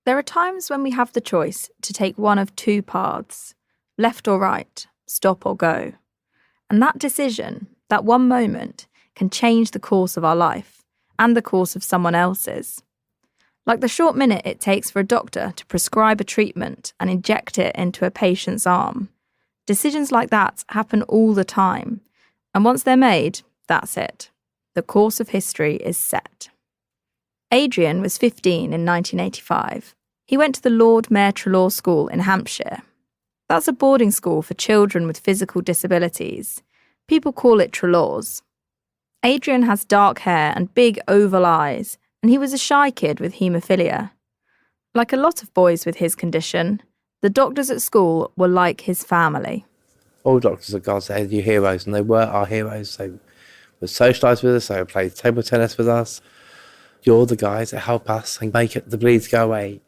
There are times when we have the choice to take one of two paths, left or right, stop or go. And that decision, that one moment, can change the course of our life and the course of someone else's. Like the short minute it takes for a doctor to prescribe a treatment and inject it into a patient's arm. Decisions like that happen all the time. And once they're made, that's it. The course of history is set. Adrian was 15 in 1985. He went to the Lord Mayor Trelaw School in Hampshire. That's a boarding school for children with physical disabilities. People call it Trelaw's. Adrian has dark hair and big oval eyes, and he was a shy kid with haemophilia. Like a lot of boys with his condition, the doctors at school were like his family. All doctors are God's heroes, and they were our heroes. They would socialise with us, they would play table tennis with us. You're the guys that help us and make the bleeds go away.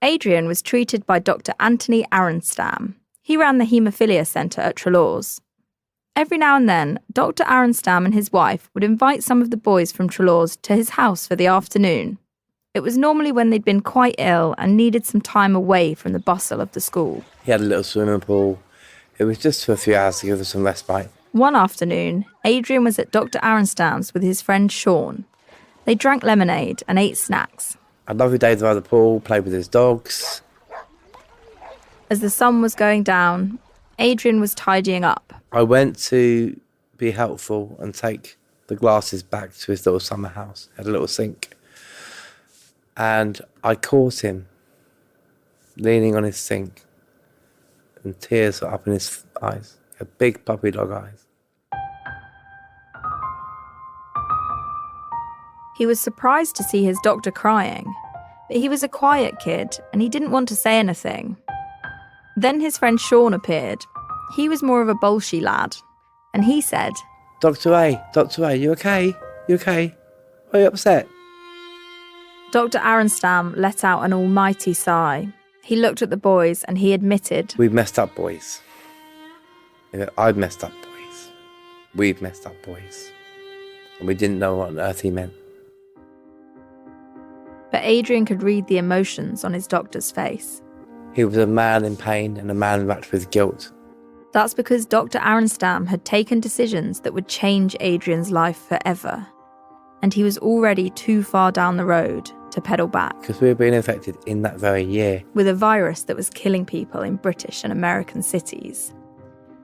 Adrian was treated by Dr. Anthony Arenstam. He ran the Haemophilia Centre at Trelaw's. Every now and then, Dr. Arenstam and his wife would invite some of the boys from Trelaw's to his house for the afternoon. It was normally when they'd been quite ill and needed some time away from the bustle of the school. He had a little swimming pool. It was just for a few hours to give us some respite. One afternoon, Adrian was at Dr. Arenstam's with his friend Sean. They drank lemonade and ate snacks. A lovely day by the pool, played with his dogs. As the sun was going down, Adrian was tidying up. I went to be helpful and take the glasses back to his little summer house. He had a little sink. And I caught him leaning on his sink, and tears were up in his eyes. He had big puppy dog eyes. He was surprised to see his doctor crying, but he was a quiet kid and he didn't want to say anything. Then his friend Sean appeared. He was more of a bolshy lad, and he said, Dr. A, you okay? You okay? Are you upset? Dr. Arenstam let out an almighty sigh. He looked at the boys and he admitted, We've messed up, boys. I've messed up, boys. We've messed up, boys. And we didn't know what on earth he meant. But Adrian could read the emotions on his doctor's face. He was a man in pain and a man racked with guilt. That's because Dr. Arenstam had taken decisions that would change Adrian's life forever. And he was already too far down the road to pedal back. Because we were being infected in that very year. With a virus that was killing people in British and American cities.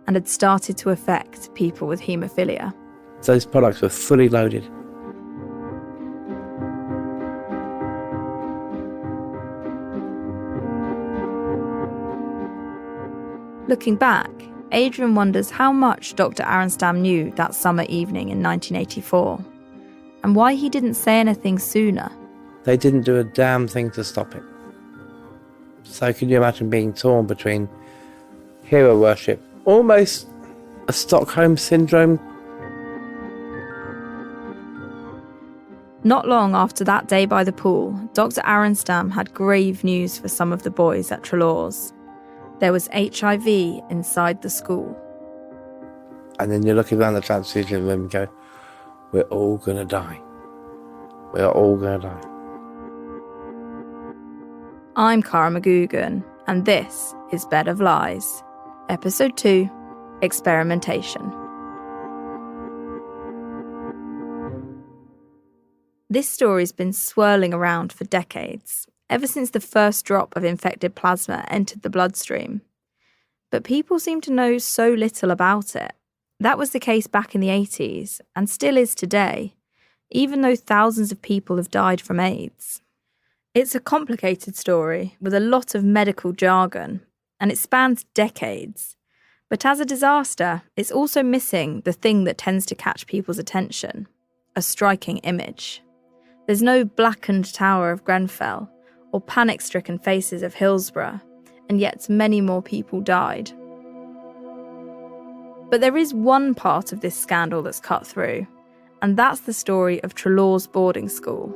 And had started to affect people with haemophilia. Those products were fully loaded. Looking back, Adrian wonders how much Dr. Arenstam knew that summer evening in 1984, and why he didn't say anything sooner. They didn't do a damn thing to stop it. So can you imagine being torn between hero worship, almost a Stockholm syndrome? Not long after that day by the pool, Dr. Arenstam had grave news for some of the boys at Trelaw's. There was HIV inside the school. And then you're looking around the transfusion room and go, we're all going to die. We're all going to die. I'm Cara McGugan, and this is Bed of Lies, Episode 2, Experimentation. This story's been swirling around for decades, ever since the first drop of infected plasma entered the bloodstream. But people seem to know so little about it. That was the case back in the 80s, and still is today, even though thousands of people have died from AIDS. It's a complicated story with a lot of medical jargon, and it spans decades. But as a disaster, it's also missing the thing that tends to catch people's attention, a striking image. There's no blackened tower of Grenfell, or panic-stricken faces of Hillsborough, and yet many more people died. But there is one part of this scandal that's cut through, and that's the story of Trelaw's boarding school.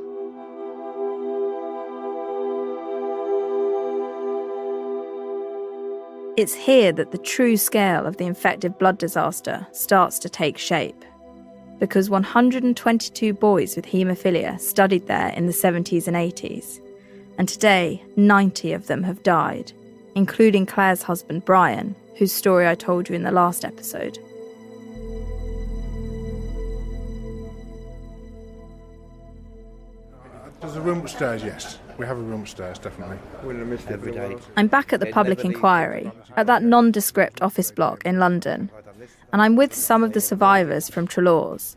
It's here that the true scale of the infected blood disaster starts to take shape, because 122 boys with haemophilia studied there in the 70s and 80s, and today 90 of them have died, including Claire's husband Brian, whose story I told you in the last episode. There's a room upstairs, yes. We have a room upstairs, definitely. Every day. I'm back at the public inquiry, at that nondescript office block in London, and I'm with some of the survivors from Trelaws.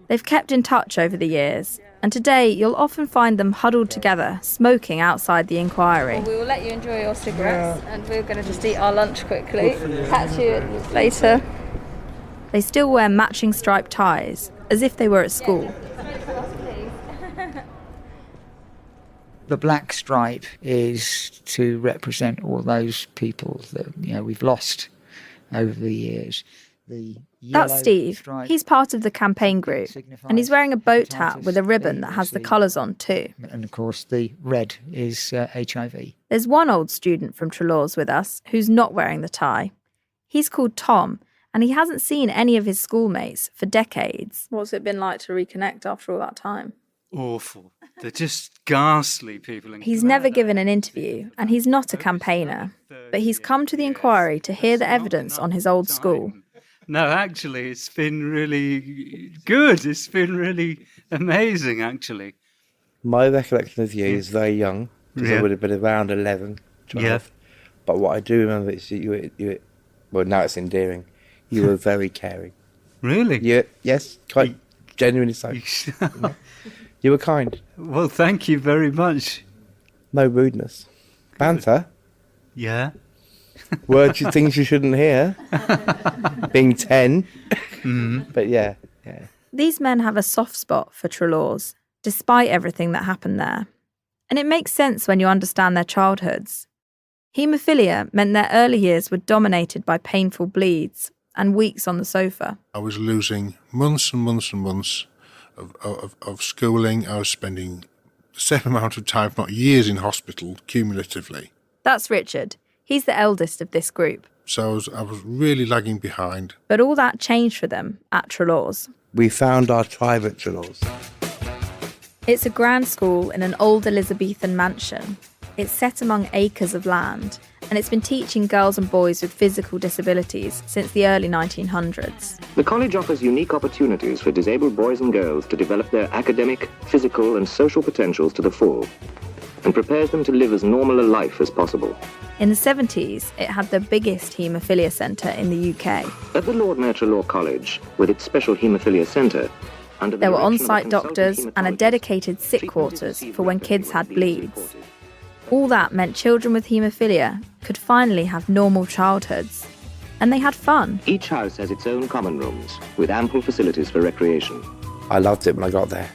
They've kept in touch over the years, and today you'll often find them huddled together, smoking outside the inquiry. Well, we will let you enjoy your cigarettes, and we're going to just eat our lunch quickly. Catch you later. They still wear matching striped ties, as if they were at school. The black stripe is to represent all those people that we've lost over the years. That's Steve. He's part of the campaign group, and he's wearing a boat hat with a ribbon that has the colours on too. And of course the red is HIV. There's one old student from Trelaws with us who's not wearing the tie. He's called Tom, and he hasn't seen any of his schoolmates for decades. What's it been like to reconnect after all that time? Awful. They're just ghastly people. He's never given an interview, and he's not a campaigner, but he's come to the inquiry to hear the evidence on his old school. No, actually, it's been really good. It's been really amazing, actually. My recollection of you is very young, because I would have been around 11, 12. Yeah. But what I do remember is that you were, well, now it's endearing, you were very caring. Really? Yes, quite genuinely so. You were kind. Well, thank you very much. No rudeness. Banter. Yeah. Words, things you shouldn't hear. Being 10. But yeah. These men have a soft spot for Trelaws, despite everything that happened there. And it makes sense when you understand their childhoods. Haemophilia meant their early years were dominated by painful bleeds and weeks on the sofa. I was losing months and months and months of schooling. I was spending the same amount of time, if not years, in hospital cumulatively. That's Richard. He's the eldest of this group. So I was really lagging behind. But all that changed for them at Trelaws. We found our tribe at Trelaws. It's a grand school in an old Elizabethan mansion. It's set among acres of land, and it's been teaching girls and boys with physical disabilities since the early 1900s. The college offers unique opportunities for disabled boys and girls to develop their academic, physical and social potentials to the full, and prepares them to live as normal a life as possible. In the 70s, it had the biggest haemophilia centre in the UK. At the Lord Mayor Trelaw College, with its special haemophilia centre, under the There were direction of on-site consultant doctors and a haematologist, dedicated sick treatment quarters received for when with kids had haemophilia bleeds. supported. All that meant children with haemophilia could finally have normal childhoods. And they had fun. Each house has its own common rooms, with ample facilities for recreation. I loved it when I got there.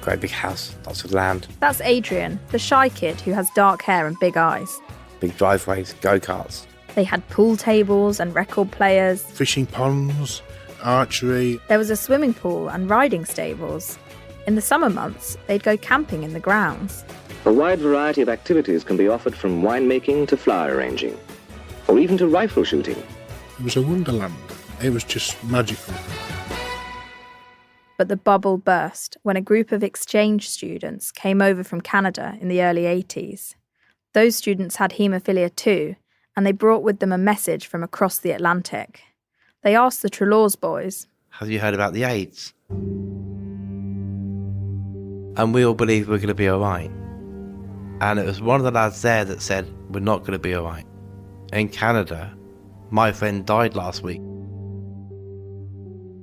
Great big house, lots of land, That's Adrian, the shy kid who has dark hair and big eyes. big driveways, go-karts. They had pool tables and record players. Fishing ponds, archery. There was a swimming pool and riding stables. In the summer months, they'd go camping in the grounds. A wide variety of activities can be offered, from winemaking to flower arranging, or even to rifle shooting. It was a wonderland. It was just magical. But the bubble burst when a group of exchange students came over from Canada in the early 80s. Those students had haemophilia too, and they brought with them a message from across the Atlantic. They asked the Trelaws boys, Have you heard about the AIDS? And we all believed we're going to be all right. And it was one of the lads there that said, we're not going to be all right. In Canada, my friend died last week.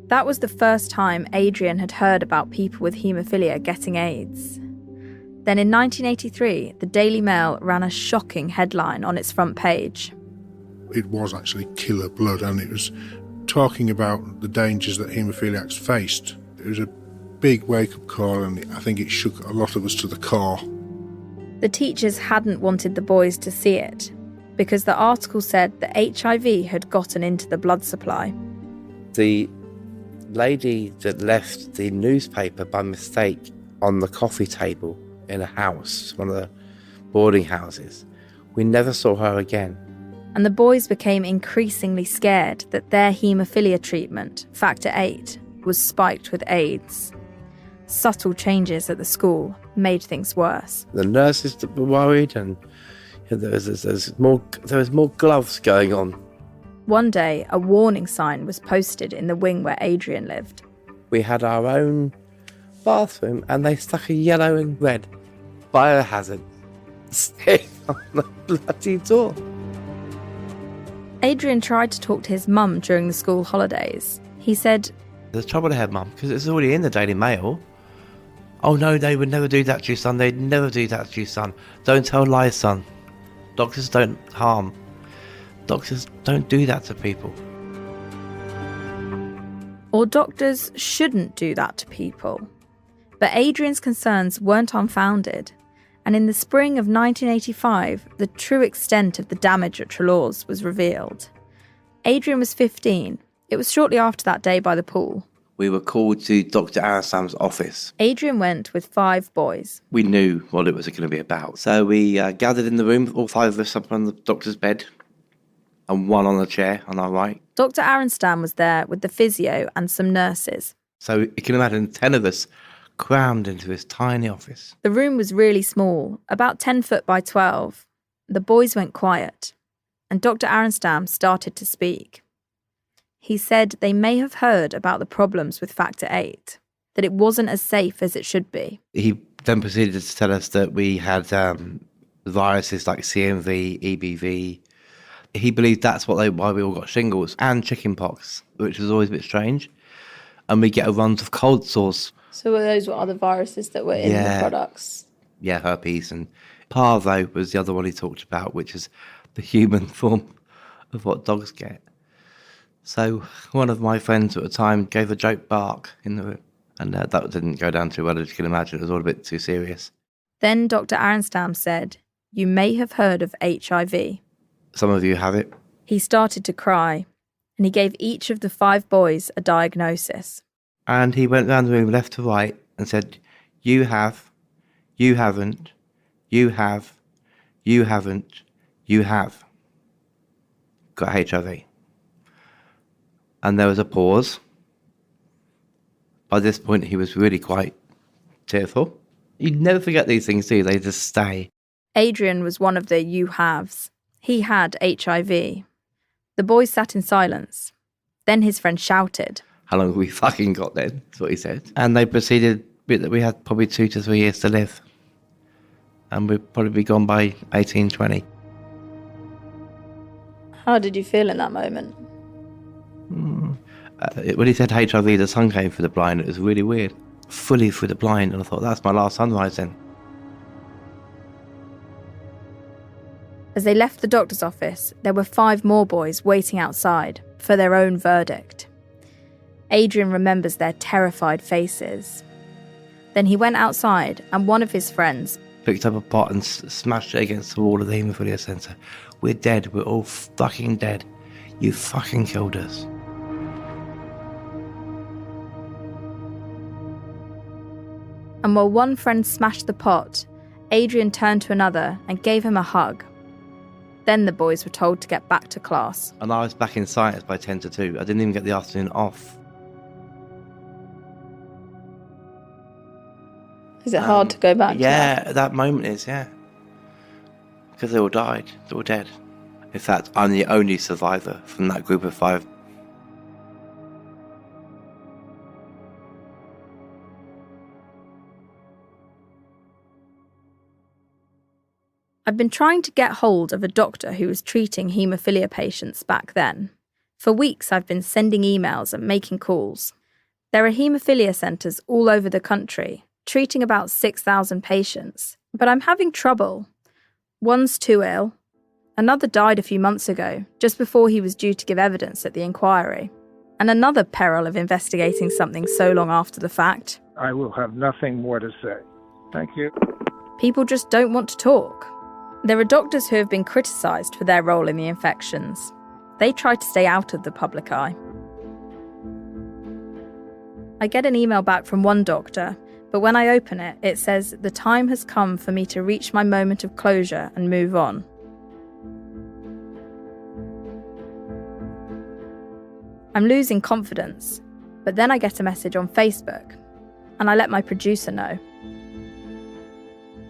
that was the first time Adrian had heard about people with haemophilia getting AIDS. Then in 1983, the Daily Mail ran a shocking headline on its front page. It was actually killer blood, and it was talking about the dangers that haemophiliacs faced. It was a big wake-up call, and I think it shook a lot of us to the core. The teachers hadn't wanted the boys to see it, because the article said that HIV had gotten into the blood supply. The lady that left the newspaper by mistake on the coffee table in a house, one of the boarding houses, we never saw her again. And the boys became increasingly scared that their haemophilia treatment, Factor VIII, was spiked with AIDS. Subtle changes at the school made things worse. The nurses were worried, and there was more gloves going on. One day, a warning sign was posted in the wing where Adrian lived. We had our own bathroom, and they stuck a yellow and red biohazard stick on the bloody door. Adrian tried to talk to his mum during the school holidays. He said, "There's trouble ahead, Mum, because it's already in the Daily Mail." "Oh no, they would never do that to you, son. They'd never do that to you, son. Don't tell lies, son. Doctors don't harm. Doctors don't do that to people." or doctors shouldn't do that to people. But Adrian's concerns weren't unfounded, and in the spring of 1985, the true extent of the damage at Treloar's was revealed. Adrian was 15. It was shortly after that day by the pool. We were called to Dr. Aransam's office. Adrian went with 5 boys. We knew what it was going to be about. So we gathered in the room, all 5 of us up on the doctor's bed, and 1 on the chair on our right. Dr. Arenstam was there with the physio and some nurses. So you can imagine 10 of us crammed into this tiny office. The room was really small, about 10 foot by 12. The boys went quiet, and Dr. Arenstam started to speak. He said they may have heard about the problems with Factor 8, that it wasn't as safe as it should be. He then proceeded to tell us that we had viruses like CMV, EBV. He believed that's why we all got shingles and chickenpox, which was always a bit strange. And we get a run of cold sores. So were those what other viruses that were in the products? Yeah, herpes. And parvo was the other one he talked about, which is the human form of what dogs get. So one of my friends at the time gave a joke bark in the room, and that didn't go down too well, as you can imagine. It was all a bit too serious. Then Dr. Arenstam said, "You may have heard of HIV. Some of you have it." He started to cry, and he gave each of the 5 boys a diagnosis. And he went round the room left to right and said, "You have, you haven't, you have, you haven't, you have got HIV." And there was a pause. By this point, he was really quite tearful. You never forget these things, do you? They just stay. Adrian was one of the you-haves. He had HIV. The boys sat in silence. Then his friend shouted, "How long have we fucking got then?" That's what he said. And they proceeded that we had probably 2 to 3 years to live. And we'd probably be gone by 18, 20. How did you feel in that moment? When he said HIV, the sun came through the blind. It was really weird. Fully through the blind. And I thought, that's my last sunrise then. As they left the doctor's office, there were 5 more boys waiting outside for their own verdict. Adrian remembers their terrified faces. Then he went outside, and one of his friends Picked up a pot and smashed it against the wall of the Hemophilia Centre. "We're dead. We're all fucking dead. You fucking killed us." And while one friend smashed the pot, Adrian turned to another and gave him a hug. Then the boys were told to get back to class. And I was back in science by 10 to 2. I didn't even get the afternoon off. Is it hard to go back to Yeah, at that moment is, yeah. Because they all died. They're all dead. In fact, I'm the only survivor from that group of 5. I've been trying to get hold of a doctor who was treating haemophilia patients back then. For weeks I've been sending emails and making calls. There are haemophilia centres all over the country, treating about 6,000 patients. But I'm having trouble. One's too ill. Another died a few months ago, just before he was due to give evidence at the inquiry. And another peril of investigating something so long after the fact. I will have nothing more to say. Thank you. People just don't want to talk. There are doctors who have been criticised for their role in the infections. They try to stay out of the public eye. I get an email back from one doctor, but when I open it, it says the time has come for me to reach my moment of closure and move on. I'm losing confidence, but then I get a message on Facebook, and I let my producer know.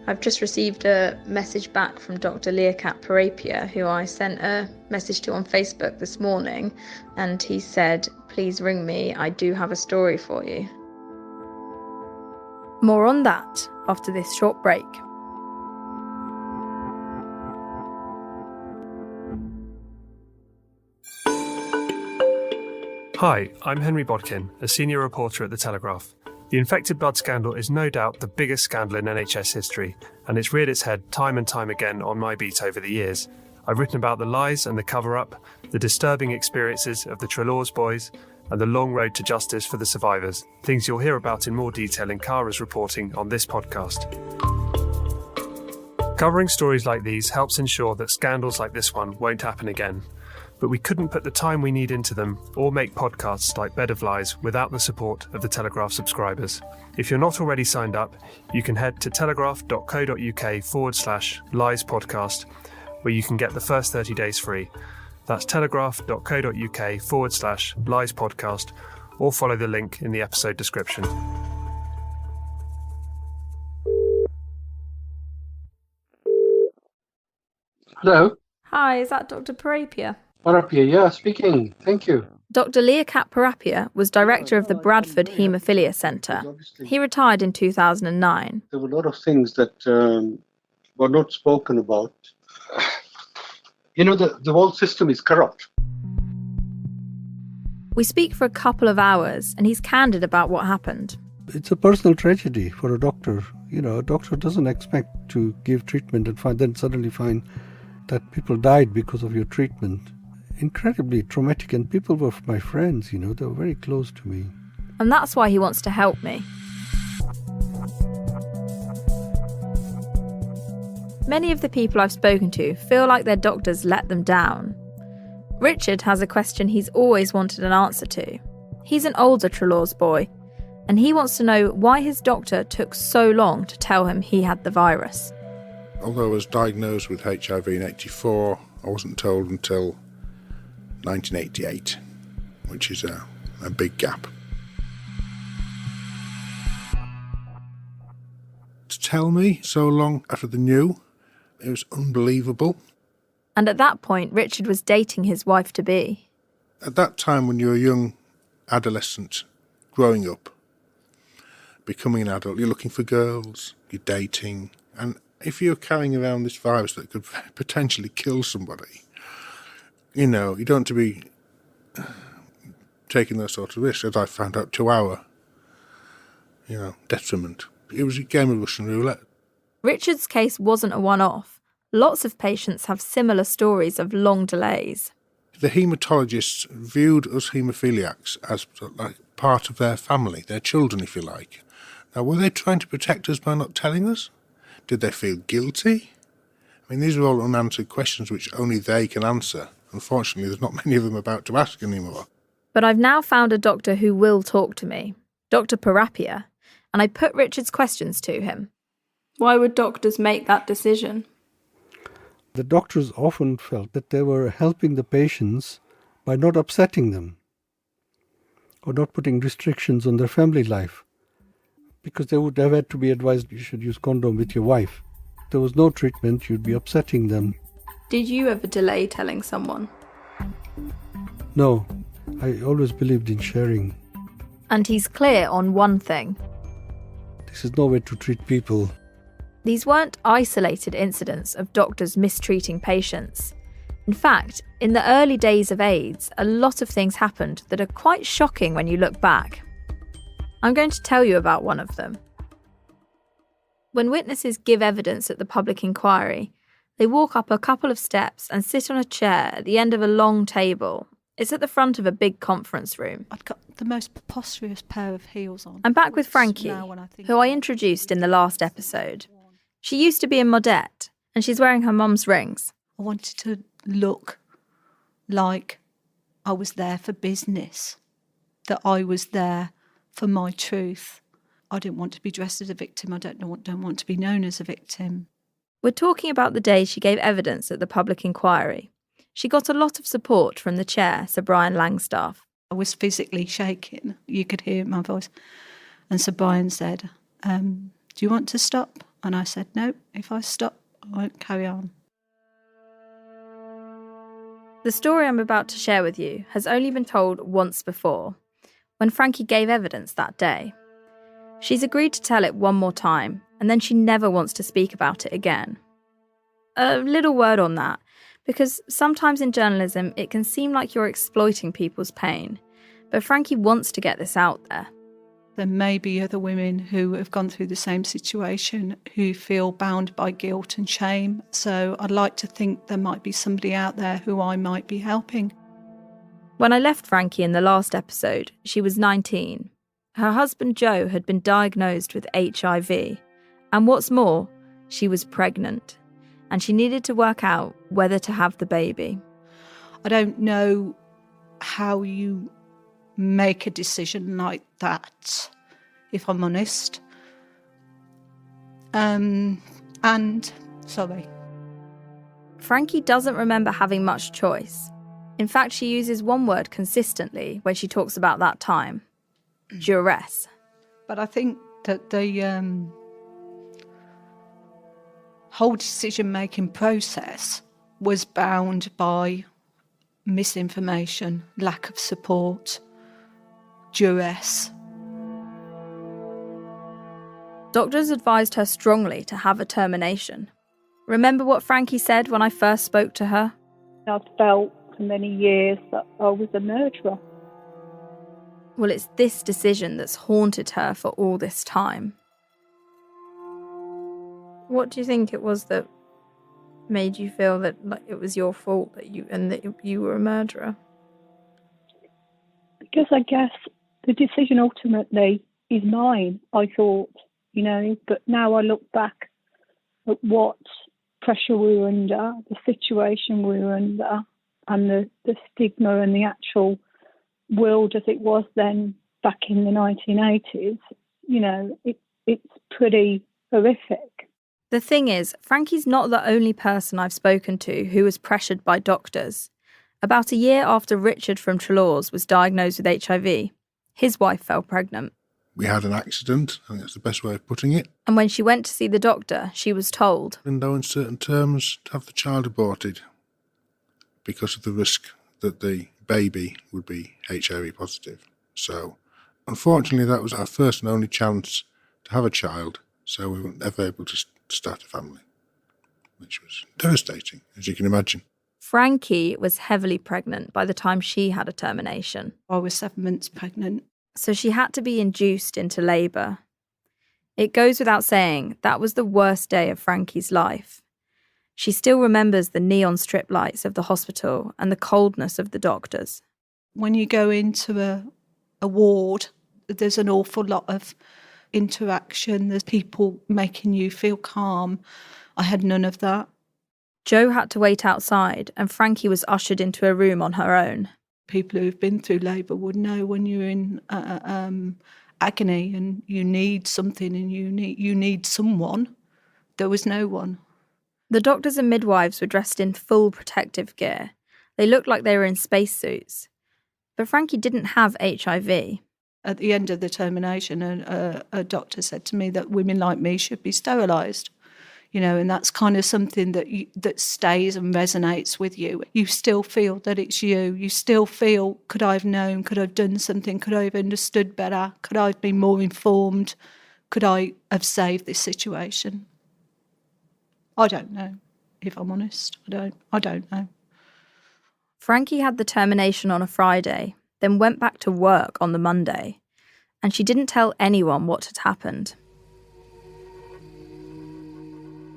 I've just received a message back from Dr. Leocat Parapia, who I sent a message to on Facebook this morning, and he said, "Please ring me, I do have a story for you." More on that after this short break. Hi, I'm Henry Bodkin, a senior reporter at The Telegraph. The infected blood scandal is no doubt the biggest scandal in NHS history, and it's reared its head time and time again on my beat over the years. I've written about the lies and the cover-up, the disturbing experiences of the Trelawn's boys, and the long road to justice for the survivors, things you'll hear about in more detail in Cara's reporting on this podcast. Covering stories like these helps ensure that scandals like this one won't happen again. But we couldn't put the time we need into them or make podcasts like Bed of Lies without the support of the Telegraph subscribers. If you're not already signed up, you can head to telegraph.co.uk/lies podcast, where you can get the first 30 days free. That's telegraph.co.uk/lies podcast, or follow the link in the episode description. Hello. Hi, is that Dr. Parapia? Parapia, yeah, speaking. Thank you. Dr. Leocat Parapia was director of the Bradford Haemophilia Centre. He retired in 2009. There were a lot of things that were not spoken about. You know, the whole system is corrupt. We speak for a couple of hours, and he's candid about what happened. It's a personal tragedy for a doctor. You know, a doctor doesn't expect to give treatment and then suddenly find that people died because of your treatment. Incredibly traumatic, and people were my friends, you know, they were very close to me. And that's why he wants to help me. Many of the people I've spoken to feel like their doctors let them down. Richard has a question he's always wanted an answer to. He's an older Trelawn's boy, and he wants to know why his doctor took so long to tell him he had the virus. Although I was diagnosed with HIV in 1984, I wasn't told until 1988, which is a big gap. To tell me so long after the new, it was unbelievable. And at that point, Richard was dating his wife-to-be. At that time, when you're a young adolescent growing up, becoming an adult, you're looking for girls, you're dating, and if you're carrying around this virus that could potentially kill somebody, you know, you don't want to be taking those sorts of risks, as I found out, to our, you know, detriment. It was a game of Russian roulette. Richard's case wasn't a one-off. Lots of patients have similar stories of long delays. The haematologists viewed us haemophiliacs as like part of their family, their children, if you like. Now, were they trying to protect us by not telling us? Did they feel guilty? I mean, these are all unanswered questions which only they can answer. Unfortunately, there's not many of them about to ask anymore. But I've now found a doctor who will talk to me, Dr. Parapia, and I put Richard's questions to him. Why would doctors make that decision? The doctors often felt that they were helping the patients by not upsetting them or not putting restrictions on their family life, because they would have had to be advised you should use condom with your wife. If there was no treatment, you'd be upsetting them. Did you ever delay telling someone? No, I always believed in sharing. And he's clear on one thing. This is no way to treat people. These weren't isolated incidents of doctors mistreating patients. In fact, in the early days of AIDS, a lot of things happened that are quite shocking when you look back. I'm going to tell you about one of them. When witnesses give evidence at the public inquiry, they walk up a couple of steps and sit on a chair at the end of a long table. It's at the front of a big conference room. I'd got the most preposterous pair of heels on. I'm back with Frankie, who I introduced in the last episode. She used to be in Modette, and she's wearing her mum's rings. I wanted to look like I was there for business, that I was there for my truth. I didn't want to be dressed as a victim. I don't want to be known as a victim. We're talking about the day she gave evidence at the public inquiry. She got a lot of support from the chair, Sir Brian Langstaff. I was physically shaking. You could hear it in my voice. And Sir Brian said, do you want to stop? And I said, no, if I stop, I won't carry on. The story I'm about to share with you has only been told once before, when Frankie gave evidence that day. She's agreed to tell it one more time, and then she never wants to speak about it again. A little word on that, because sometimes in journalism it can seem like you're exploiting people's pain, but Frankie wants to get this out there. There may be other women who have gone through the same situation who feel bound by guilt and shame. So I'd like to think there might be somebody out there who I might be helping. When I left Frankie in the last episode, she was 19. Her husband Joe had been diagnosed with HIV. And what's more, she was pregnant. And she needed to work out whether to have the baby. I don't know how you make a decision like that, if I'm honest. Sorry. Frankie doesn't remember having much choice. In fact, she uses one word consistently when she talks about that time: duress. But I think that the whole decision-making process was bound by misinformation, lack of support, duress. Doctors advised her strongly to have a termination. Remember what Frankie said when I first spoke to her? I felt for many years that I was a murderer. Well, it's this decision that's haunted her for all this time. What do you think it was that made you feel that it was your fault that you were a murderer? Because I guess the decision ultimately is mine, I thought, but now I look back at what pressure we were under, the situation we were under, and the stigma and the actual world as it was then back in the 1980s, it's pretty horrific. The thing is, Frankie's not the only person I've spoken to who was pressured by doctors. About a year after Richard from Trelaws was diagnosed with HIV, his wife fell pregnant. We had an accident, I think that's the best way of putting it. And when she went to see the doctor, she was told, in no uncertain terms, to have the child aborted because of the risk that the baby would be HIV positive. So, unfortunately, that was our first and only chance to have a child, so we weren't ever able to start a family, which was devastating, as you can imagine. Frankie was heavily pregnant by the time she had a termination. I was 7 months pregnant. So she had to be induced into labour. It goes without saying that was the worst day of Frankie's life. She still remembers the neon strip lights of the hospital and the coldness of the doctors. When you go into a ward, there's an awful lot of interaction. There's people making you feel calm. I had none of that. Jo had to wait outside and Frankie was ushered into a room on her own. People who've been through labour would know when you're in agony and you need something and you need someone. There was no one. The doctors and midwives were dressed in full protective gear. They looked like they were in spacesuits. But Frankie didn't have HIV. At the end of the termination, a doctor said to me that women like me should be sterilised. And that's kind of something that stays and resonates with you. You still feel that it's you. You still feel, could I have known? Could I have done something? Could I have understood better? Could I have been more informed? Could I have saved this situation? I don't know, if I'm honest. I don't know. Frankie had the termination on a Friday, then went back to work on the Monday. And she didn't tell anyone what had happened.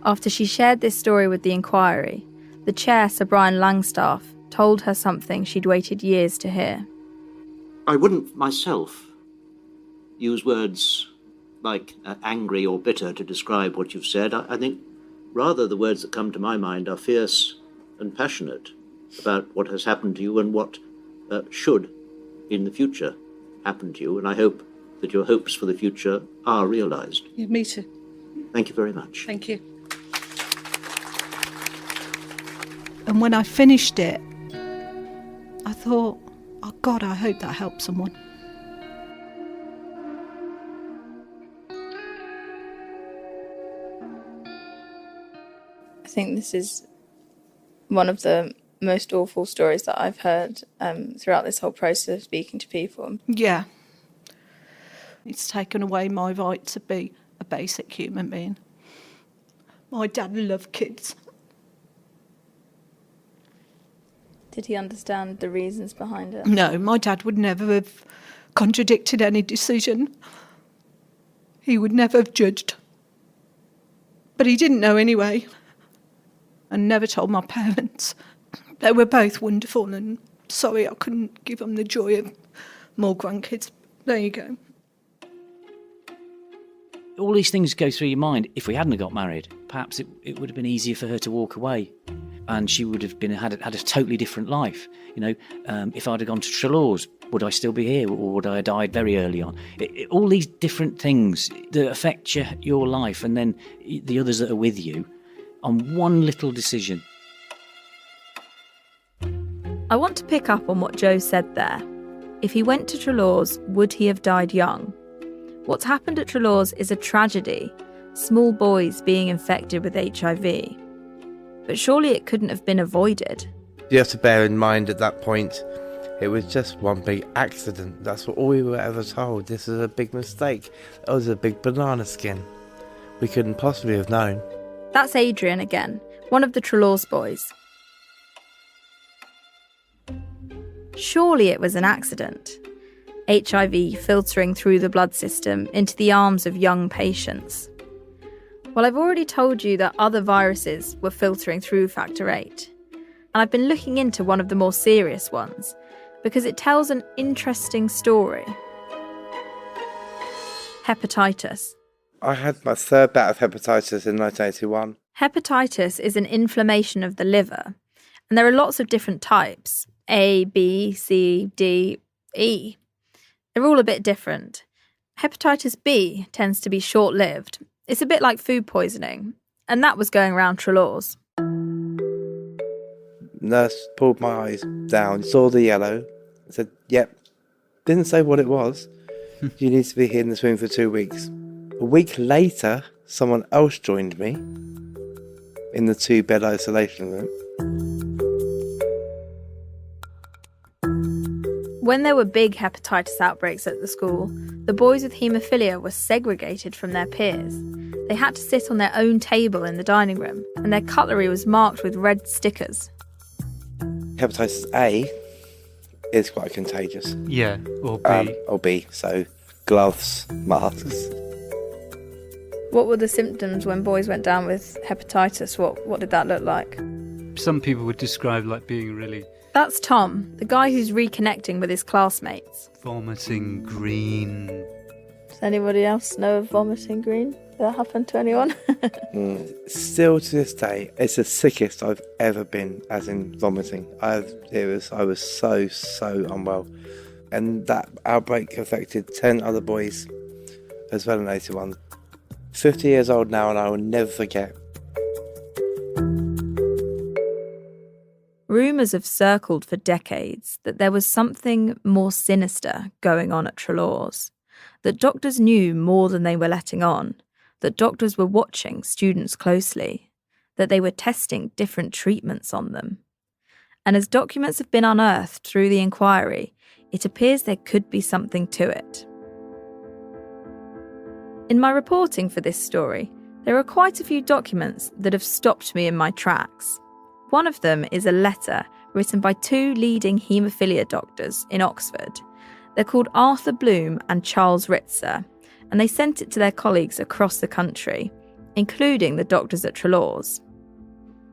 After she shared this story with the inquiry, the chair, Sir Brian Langstaff, told her something she'd waited years to hear. I wouldn't myself use words like angry or bitter to describe what you've said. I think rather the words that come to my mind are fierce and passionate about what has happened to you and what should, in the future, happen to you. And I hope that your hopes for the future are realised. Yeah, me too. Thank you very much. Thank you. And when I finished it, I thought, oh God, I hope that helps someone. think this is one of the most awful stories that I've heard throughout this whole process of speaking to people. Yeah. It's taken away my right to be a basic human being. My dad loved kids. Did he understand the reasons behind it? No, my dad would never have contradicted any decision. He would never have judged. But he didn't know anyway. And never told my parents. They were both wonderful, and sorry I couldn't give them the joy of more grandkids. There you go. All these things go through your mind. If we hadn't got married, perhaps it would have been easier for her to walk away, and she would have had a totally different life. If I'd have gone to Trelaws, would I still be here, or would I have died very early on? All these different things that affect your life, and then the others that are with you, on one little decision. I want to pick up on what Joe said there. If he went to Trelaws, would he have died young? What's happened at Trelaws is a tragedy, small boys being infected with HIV. But surely it couldn't have been avoided. You have to bear in mind at that point, it was just one big accident. That's all we were ever told. This is a big mistake. It was a big banana skin. We couldn't possibly have known. That's Adrian again, one of the Trelaws boys. Surely it was an accident. HIV filtering through the blood system into the arms of young patients. Well, I've already told you that other viruses were filtering through factor VIII. And I've been looking into one of the more serious ones because it tells an interesting story. Hepatitis. I had my third bout of hepatitis in 1981. Hepatitis is an inflammation of the liver, and there are lots of different types. A, B, C, D, E. They're all a bit different. Hepatitis B tends to be short-lived. It's a bit like food poisoning, and that was going around Trelaws. Nurse pulled my eyes down, saw the yellow, said, yep. Didn't say what it was. You need to be here in the swim for 2 weeks. A week later, someone else joined me in the 2-bed isolation room. When there were big hepatitis outbreaks at the school, the boys with haemophilia were segregated from their peers. They had to sit on their own table in the dining room, and their cutlery was marked with red stickers. Hepatitis A is quite contagious. Yeah, or B. Or B, so gloves, masks. What were the symptoms when boys went down with hepatitis? What did that look like? Some people would describe like being really... That's Tom, the guy who's reconnecting with his classmates. vomiting green. Does anybody else know of vomiting green? Did that happen to anyone? Still to this day, it's the sickest I've ever been, as in vomiting. I was so unwell. And that outbreak affected 10 other boys as well in 81. 50 years old now, and I will never forget. Rumours have circled for decades that there was something more sinister going on at Trelaws, that doctors knew more than they were letting on, that doctors were watching students closely, that they were testing different treatments on them. And as documents have been unearthed through the inquiry, it appears there could be something to it. In my reporting for this story, there are quite a few documents that have stopped me in my tracks. One of them is a letter written by 2 leading haemophilia doctors in Oxford. They're called Arthur Bloom and Charles Ritzer, and they sent it to their colleagues across the country, including the doctors at Trelaws.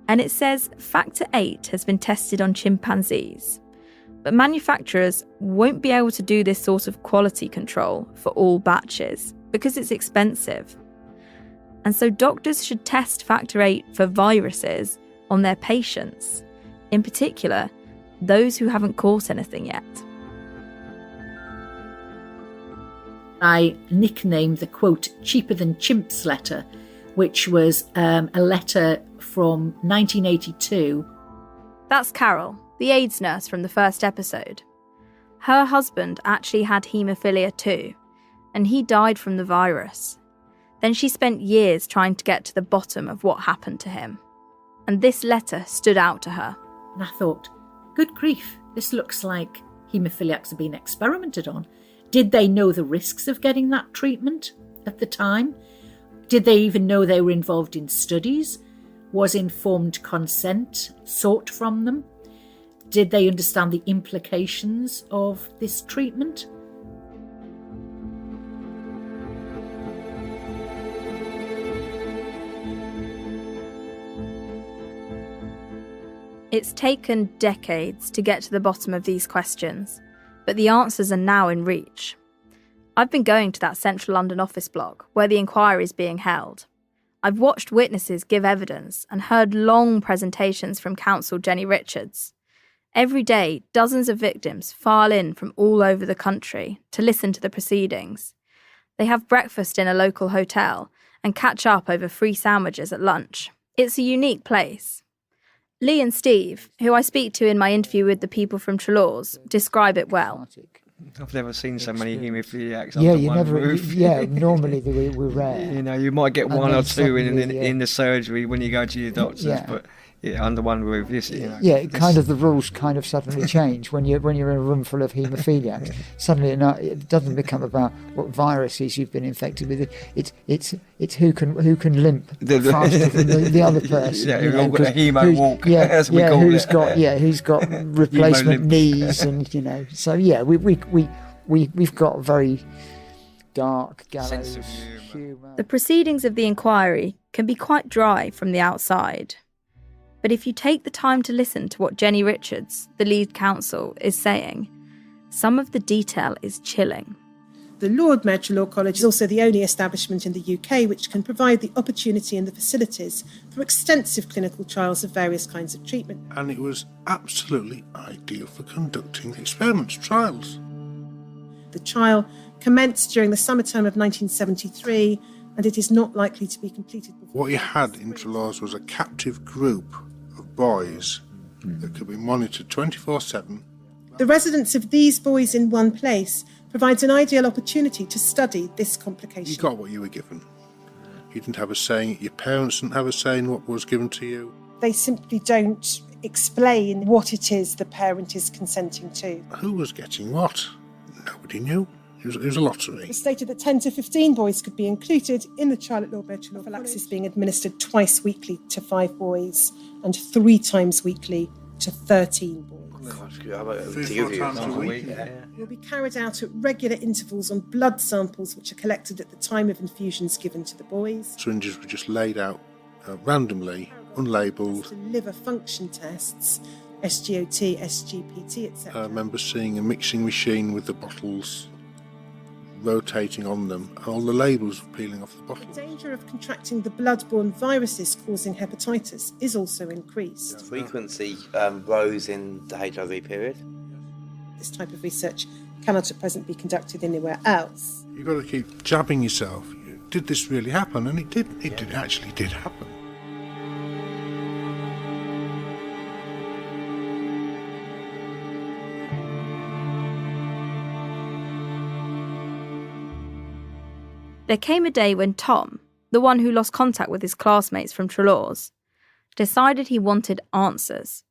And it says factor VIII has been tested on chimpanzees, but manufacturers won't be able to do this sort of quality control for all batches because it's expensive. And so doctors should test factor VIII for viruses on their patients, in particular, those who haven't caught anything yet. I nicknamed the quote cheaper than chimps letter, which was a letter from 1982. That's Carol, the AIDS nurse from the first episode. Her husband actually had haemophilia too, and he died from the virus. Then she spent years trying to get to the bottom of what happened to him. and this letter stood out to her. And I thought, good grief, this looks like haemophiliacs are being experimented on. Did they know the risks of getting that treatment at the time? Did they even know they were involved in studies? Was informed consent sought from them? Did they understand the implications of this treatment? It's taken decades to get to the bottom of these questions, but the answers are now in reach. I've been going to that central London office block where the inquiry is being held. I've watched witnesses give evidence and heard long presentations from counsel Jenny Richards. Every day, dozens of victims file in from all over the country to listen to the proceedings. They have breakfast in a local hotel and catch up over free sandwiches at lunch. It's a unique place. Lee and Steve, who I speak to in my interview with the people from Trelaws, describe it well. I've never seen so many haemophiliacs. Yeah, under you one never. roof. Normally we're rare. You know, you might get And one then or two suddenly, in the surgery when you go to your doctors, but under one roof, Kind of the rules kind of suddenly change when you're in a room full of haemophiliacs. Suddenly, it doesn't become about what viruses you've been infected with. It's who can limp faster than the other person. Yeah, who's got a hemo walk, as we call it. Who's got replacement knees, and So we've got very dark gallows humour. The proceedings of the inquiry can be quite dry from the outside. But if you take the time to listen to what Jenny Richards, the lead counsel, is saying, some of the detail is chilling. The Lord Mayor Trelaw College is also the only establishment in the UK which can provide the opportunity and the facilities for extensive clinical trials of various kinds of treatment. And it was absolutely ideal for conducting experiments, trials. The trial commenced during the summer term of 1973, and it is not likely to be completed before. What you had in Trelaws was a captive group of boys that could be monitored 24/7. The residence of these boys in one place provides an ideal opportunity to study this complication. You got what you were given. You didn't have a say, your parents didn't have a say in what was given to you. They simply don't explain what it is the parent is consenting to. Who was getting what? Nobody knew. It was a lottery. It was stated that 10 to 15 boys could be included in the trial at Lord Mayor Trelaw. Prophylaxis being administered twice weekly to 5 boys and 3 times weekly to 13 boys. Will be carried out at regular intervals on blood samples which are collected at the time of infusions given to the boys. Syringes were just laid out randomly, unlabelled. Liver function tests, SGOT, SGPT, etc. I remember seeing a mixing machine with the bottles rotating on them, and all the labels were peeling off the bottle. The danger of contracting the blood-borne viruses causing hepatitis is also increased. Frequency rose in the HIV period. This type of research cannot at present be conducted anywhere else. You've got to keep jabbing yourself. Did this really happen? And it did. It actually did happen. There came a day when Tom, the one who lost contact with his classmates from Trelaws, decided he wanted answers.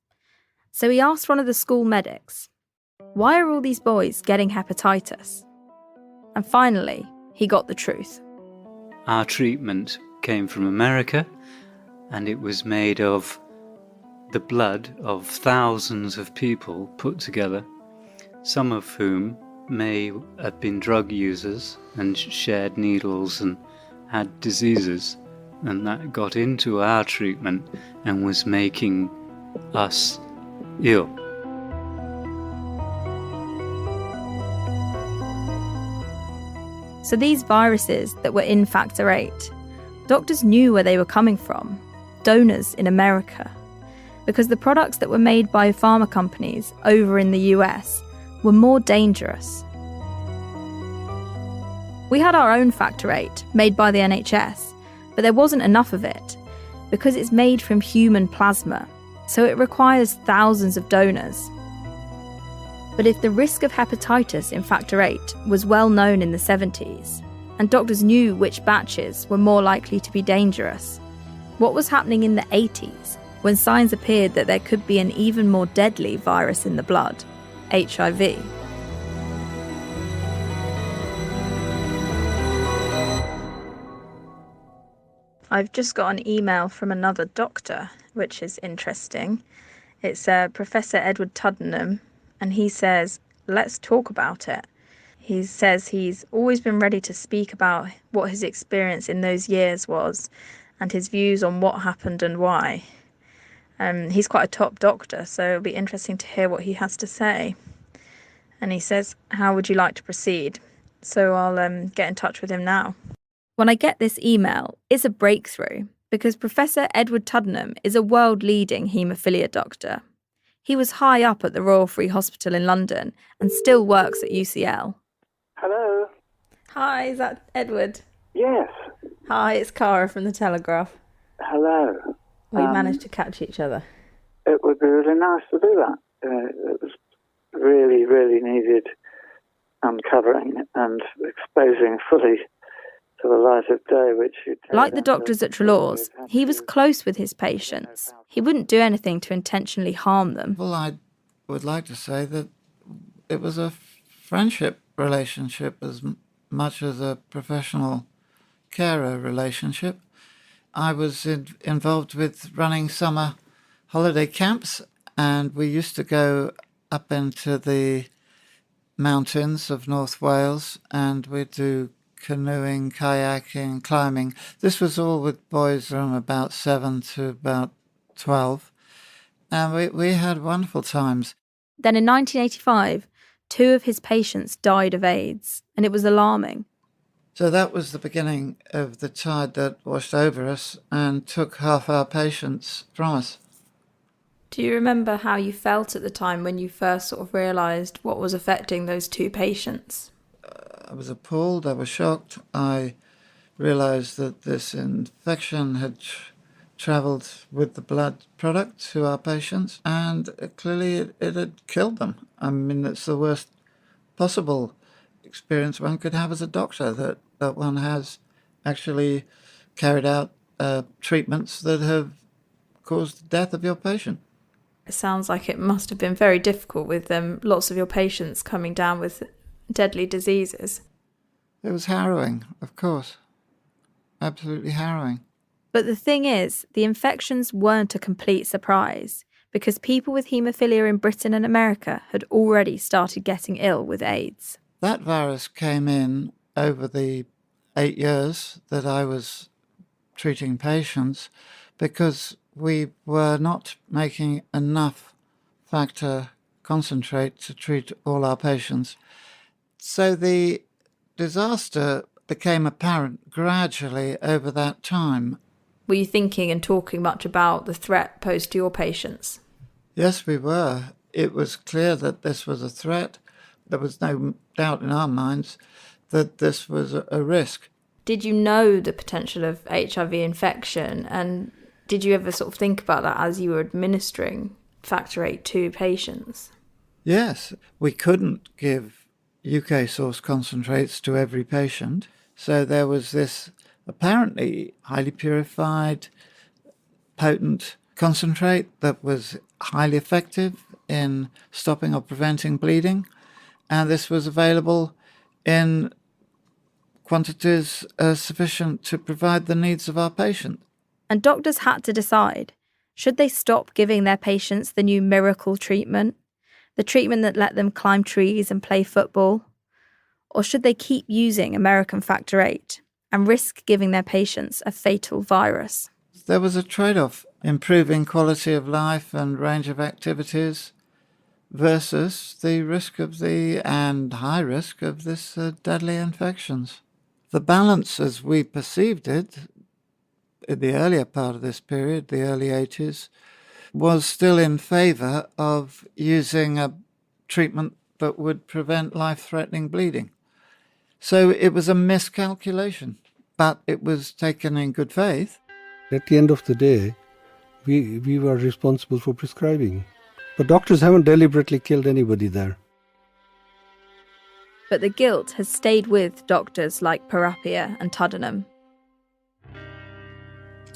So he asked one of the school medics, why are all these boys getting hepatitis? And finally, he got the truth. Our treatment came from America, and it was made of the blood of thousands of people put together, some of whom may have been drug users and shared needles and had diseases, and that got into our treatment and was making us ill. So these viruses that were in Factor VIII, doctors knew where they were coming from, donors in America, because the products that were made by pharma companies over in the US were more dangerous. We had our own Factor VIII, made by the NHS, but there wasn't enough of it, because it's made from human plasma, so it requires thousands of donors. But if the risk of hepatitis in Factor VIII was well known in the 70s, and doctors knew which batches were more likely to be dangerous, what was happening in the 80s when signs appeared that there could be an even more deadly virus in the blood, HIV. I've just got an email from another doctor, which is interesting. It's Professor Edward Tuddenham, and he says, let's talk about it. He says he's always been ready to speak about what his experience in those years was and his views on what happened and why. He's quite a top doctor, so it'll be interesting to hear what he has to say. And he says, how would you like to proceed? So I'll get in touch with him now. When I get this email, it's a breakthrough because Professor Edward Tuddenham is a world-leading haemophilia doctor. He was high up at the Royal Free Hospital in London and still works at UCL. Hello. Hi, is that Edward? Yes. Hi, it's Cara from the Telegraph. Hello. We managed to catch each other. It would be really nice to do that. It was really, really needed uncovering and exposing fully to the light of day, which like the doctors at Trelaws, he was close with his patients. He wouldn't do anything to intentionally harm them. Well, I would like to say that it was a friendship relationship as much as a professional carer relationship. I was involved with running summer holiday camps, and we used to go up into the mountains of North Wales, and we'd do canoeing, kayaking, climbing. This was all with boys from about 7 to about 12. And we had wonderful times. Then in 1985, 2 of his patients died of AIDS, and it was alarming. So that was the beginning of the tide that washed over us and took half our patients from us. Do you remember how you felt at the time when you first sort of realised what was affecting those 2 patients? I was appalled, I was shocked. I realised that this infection had travelled with the blood product to our patients, and clearly it had killed them. I mean, it's the worst possible experience one could have as a doctor, that one has actually carried out treatments that have caused the death of your patient. It sounds like it must have been very difficult with lots of your patients coming down with deadly diseases. It was harrowing, of course. Absolutely harrowing. But the thing is, the infections weren't a complete surprise because people with haemophilia in Britain and America had already started getting ill with AIDS. That virus came in over the 8 years that I was treating patients because we were not making enough factor concentrate to treat all our patients. So the disaster became apparent gradually over that time. Were you thinking and talking much about the threat posed to your patients? Yes, we were. It was clear that this was a threat. There was no doubt in our minds that this was a risk. Did you know the potential of HIV infection, and did you ever sort of think about that as you were administering Factor VIII to patients? Yes, we couldn't give UK source concentrates to every patient, so there was this apparently highly purified, potent concentrate that was highly effective in stopping or preventing bleeding, and this was available in quantities sufficient to provide the needs of our patient. And doctors had to decide, should they stop giving their patients the new miracle treatment, the treatment that let them climb trees and play football? Or should they keep using American Factor VIII and risk giving their patients a fatal virus? There was a trade-off, improving quality of life and range of activities versus the risk of and high risk of this deadly infections. The balance as we perceived it in the earlier part of this period, the early 80s, was still in favour of using a treatment that would prevent life-threatening bleeding. So it was a miscalculation, but it was taken in good faith. At the end of the day, we were responsible for prescribing. But doctors haven't deliberately killed anybody there. But the guilt has stayed with doctors like Parapia and Tuddenham.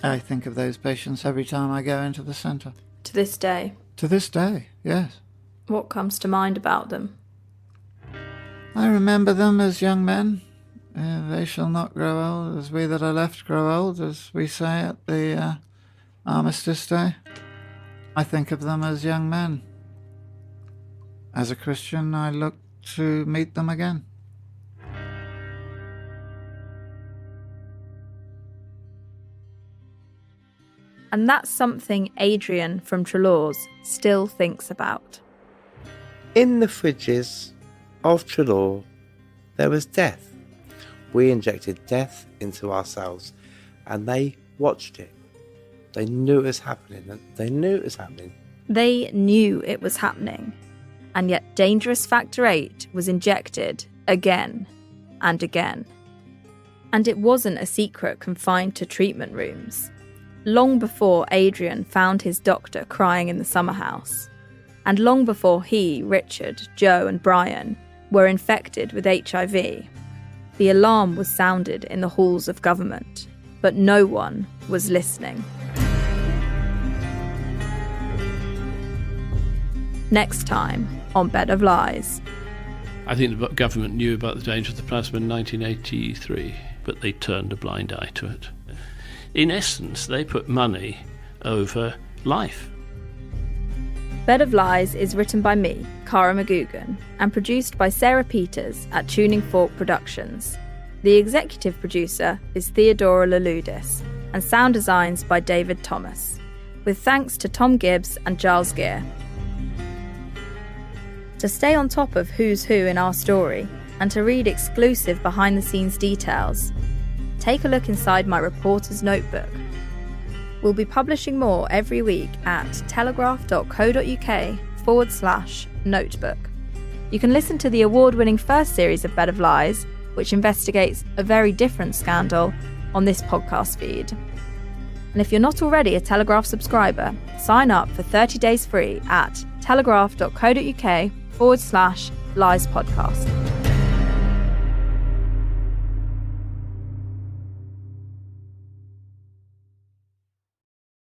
I think of those patients every time I go into the centre. To this day? To this day, yes. What comes to mind about them? I remember them as young men. They shall not grow old, as we that are left grow old, as we say at the Armistice Day. I think of them as young men. As a Christian, I look to meet them again. And that's something Adrian from Trelaws still thinks about. In the fridges of Trelaw, there was death. We injected death into ourselves, and they watched it. They knew it was happening. They knew it was happening. They knew it was happening, and yet dangerous Factor 8 was injected again and again. And it wasn't a secret confined to treatment rooms. Long before Adrian found his doctor crying in the summer house, and long before he, Richard, Joe and Brian were infected with HIV, the alarm was sounded in the halls of government, but no one was listening. Next time on Bed of Lies. I think the government knew about the danger of the plasma in 1983, but they turned a blind eye to it. In essence, they put money over life. Bed of Lies is written by me, Cara McGugan, and produced by Sarah Peters at Tuning Fork Productions. The executive producer is Theodora Laludis, and sound designs by David Thomas, with thanks to Tom Gibbs and Giles Gear. To stay on top of who's who in our story, and to read exclusive behind-the-scenes details, take a look inside my reporter's notebook. We'll be publishing more every week at telegraph.co.uk/notebook. You can listen to the award-winning first series of Bed of Lies, which investigates a very different scandal, on this podcast feed. And if you're not already a Telegraph subscriber, sign up for 30 days free at telegraph.co.uk/liespodcast.